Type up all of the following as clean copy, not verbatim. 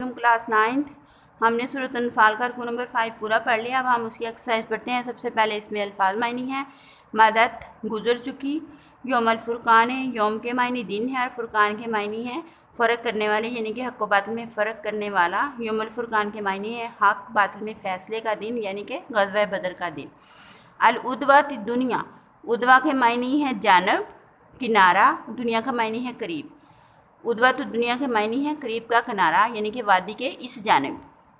Class 9 ہم نے سورۃ الانفال کا رکوع نمبر 5 پورا پڑھ لیا۔ اب ہم اس کی ایکسرسائز پڑھتے ہیں۔ سب سے پہلے اس میں الفاظ معنی ہیں۔ مدد گزر چکی، یوم الفرقان ہے، یوم کے معنی دن ہے اور فرقان کے معنی ہے فرق کرنے والے، یعنی کہ حق و باطل میں فرق کرنے والا۔ یوم الفرقان کے معنی ہے حق باطل میں فیصلے کا دن، یعنی کہ غزوہ بدر کا دن۔ العدوۃ دنیا، عدوہ کے معنی ہے جانب، کنارہ، دنیا کا معنی ہے قریب۔ عدوۃ دنیا کے معنی ہے قریب کا کنارہ، یعنی کہ وادی کے اس جانب۔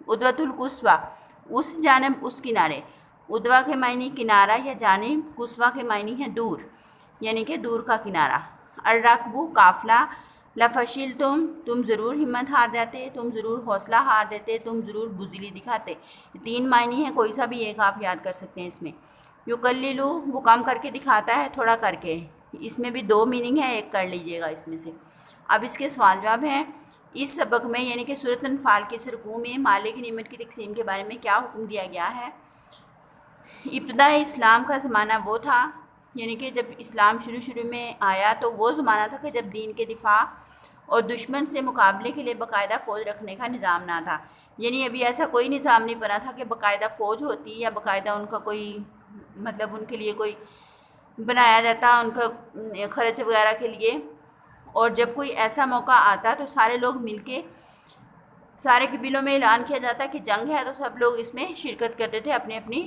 عدوۃ القصویٰ، اس جانب، اس کنارے۔ عدوہ کے معنی کنارہ یا جانب، قصویٰ کے معنی ہے دور، یعنی کہ دور کا کنارہ۔ الرکب قافلہ، لفشلتم، تم ضرور ہمت ہار جاتے، تم ضرور حوصلہ ہار دیتے، تم ضرور بزدلی دکھاتے۔ تین معنی ہیں، کوئی سا بھی ایک آپ یاد کر سکتے ہیں اس میں۔ یقللو، وہ کم کر کے دکھاتا ہے، تھوڑا کر کے۔ اس میں بھی دو میننگ ہے، ایک کر لیجئے گا اس میں سے۔ اب اس کے سوال جواب ہیں۔ اس سبق میں یعنی کہ سورۃ الانفال کے اس رکوع میں مالک نعمت کی تقسیم کے بارے میں کیا حکم دیا گیا ہے؟ ابتدائی اسلام کا زمانہ وہ تھا، یعنی کہ جب اسلام شروع میں آیا تو وہ زمانہ تھا کہ جب دین کے دفاع اور دشمن سے مقابلے کے لیے باقاعدہ فوج رکھنے کا نظام نہ تھا۔ یعنی ابھی ایسا کوئی نظام نہیں بنا تھا کہ باقاعدہ فوج ہوتی یا باقاعدہ ان کا کوئی مطلب ان کے لیے کوئی بنایا جاتا ان کا خرچ وغیرہ کے لیے۔ اور جب کوئی ایسا موقع آتا تو سارے لوگ مل کے سارے قبیلوں میں اعلان کیا جاتا کہ جنگ ہے، تو سب لوگ اس میں شرکت کرتے تھے اپنی اپنی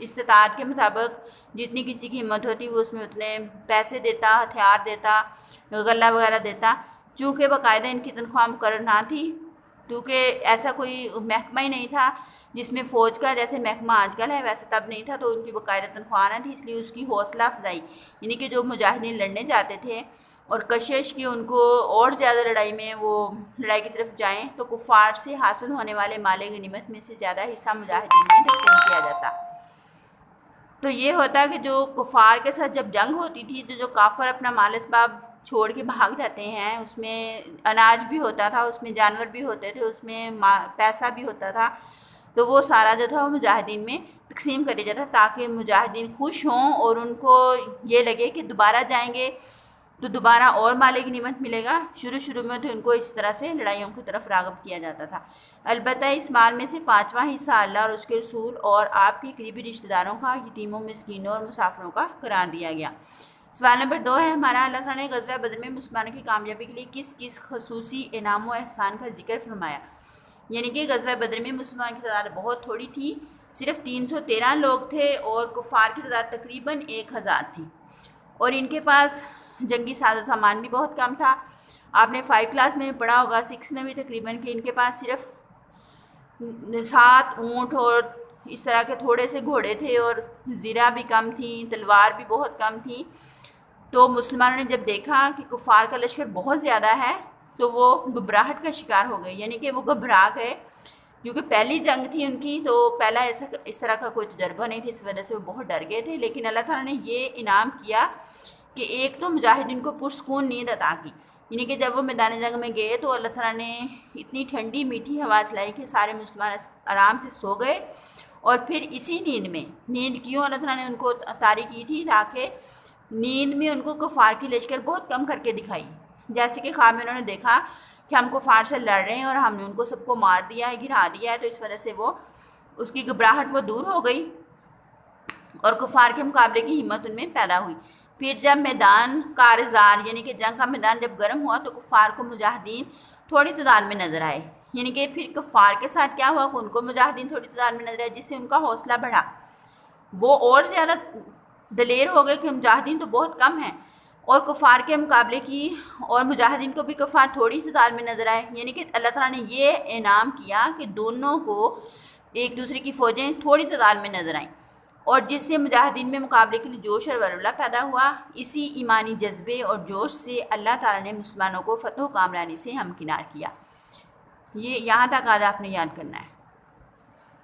استطاعت کے مطابق۔ جتنی کسی کی ہمت ہوتی وہ اس میں اتنے پیسے دیتا، ہتھیار دیتا، غلہ وغیرہ دیتا۔ چونکہ باقاعدہ ان کی تنخواہ مقرر نہ تھی، کیونکہ ایسا کوئی محکمہ ہی نہیں تھا جس میں فوج کا جیسے محکمہ آج کل ہے ویسے تب نہیں تھا، تو ان کی باقاعدہ تنخواہ نہ تھی، اس لیے اس کی حوصلہ افزائی، یعنی کہ جو مجاہدین لڑنے جاتے تھے اور کشش کی ان کو اور زیادہ لڑائی میں وہ لڑائی کی طرف جائیں تو کفار سے حاصل ہونے والے مال غنیمت میں سے زیادہ حصہ مجاہدین میں تقسیم کیا جاتا۔ تو یہ ہوتا کہ جو کفار کے ساتھ جب جنگ ہوتی تھی تو جو کافر اپنا مال اسباب چھوڑ کے بھاگ جاتے ہیں، اس میں اناج بھی ہوتا تھا، اس میں جانور بھی ہوتے تھے، اس میں پیسہ بھی ہوتا تھا، تو وہ سارا جو تھا وہ مجاہدین میں تقسیم کر دیا جاتا تاکہ مجاہدین خوش ہوں اور ان کو یہ لگے کہ دوبارہ جائیں گے تو دوبارہ اور مال غنیمت ملے گا۔ شروع میں تو ان کو اس طرح سے لڑائیوں کی طرف راغب کیا جاتا تھا۔ البتہ اس مال میں سے 5واں حصہ اللہ اور اس کے رسول اور آپ کے قریبی رشتہ داروں کا، یتیموں، مسکینوں اور مسافروں کا قرار دیا گیا۔ سوال نمبر 2 ہے ہمارا، اللہ تعالیٰ نے غزوہ بدر میں مسلمانوں کی کامیابی کے لیے کس کس خصوصی انعام و احسان کا ذکر فرمایا؟ یعنی کہ غزوہ بدر میں مسلمانوں کی تعداد بہت تھوڑی تھی، صرف 313 لوگ تھے اور کفار کی تعداد تقریباً 1000 تھی، اور ان کے پاس جنگی ساز و سامان بھی بہت کم تھا۔ آپ نے 5 کلاس میں پڑھا ہوگا، 6 میں بھی تقریباً، کہ ان کے پاس صرف 7 اونٹ اور اس طرح کے تھوڑے سے گھوڑے تھے اور زرہ بھی کم تھیں، تلوار بھی بہت کم تھیں۔ تو مسلمانوں نے جب دیکھا کہ کفار کا لشکر بہت زیادہ ہے تو وہ گھبراہٹ کا شکار ہو گئے، یعنی کہ وہ گھبرا گئے، کیونکہ پہلی جنگ تھی ان کی، تو پہلا اس طرح کا کوئی تجربہ نہیں تھا، اس وجہ سے وہ بہت ڈر گئے تھے۔ لیکن اللہ تعالیٰ نے یہ انعام کیا کہ ایک تو مجاہدین کو پرسکون نیند عطا کی، یعنی کہ جب وہ میدان جنگ میں گئے تو اللہ تعالیٰ نے اتنی ٹھنڈی میٹھی ہوا چلائی کہ سارے مسلمان آرام سے سو گئے، اور پھر اسی نیند کیوں اللہ تعالیٰ نے ان کو طاری کی تھی؟ تاکہ نیند میں ان کو کفار کی لشکر بہت کم کر کے دکھائی، جیسے کہ خواب میں انہوں نے دیکھا کہ ہم کفار سے لڑ رہے ہیں اور ہم نے ان کو سب کو مار دیا ہے، گرا دیا ہے، تو اس وجہ سے وہ اس کی گھبراہٹ وہ دور ہو گئی اور کفار کے مقابلے کی ہمت ان میں پیدا ہوئی۔ پھر جب میدان کارزار یعنی کہ جنگ کا میدان جب گرم ہوا تو کفار کو مجاہدین تھوڑی تعداد میں نظر آئے، یعنی کہ پھر کفار کے ساتھ کیا ہوا کہ ان کو مجاہدین تھوڑی تعداد میں نظر آئے، جس سے ان کا حوصلہ بڑھا، وہ اور زیادہ دلیر ہو گئے کہ مجاہدین تو بہت کم ہیں اور کفار کے مقابلے کی، اور مجاہدین کو بھی کفار تھوڑی تعداد میں نظر آئے، یعنی کہ اللہ تعالیٰ نے یہ انعام کیا کہ دونوں کو ایک دوسرے کی فوجیں تھوڑی تعداد میں نظر آئیں، اور جس سے مجاہدین میں مقابلے کے لیے جوش اور ولولہ پیدا ہوا۔ اسی ایمانی جذبے اور جوش سے اللہ تعالیٰ نے مسلمانوں کو فتح و کامرانی سے ہمکنار کیا۔ یہ یہاں تک آج آپ نے یاد کرنا ہے۔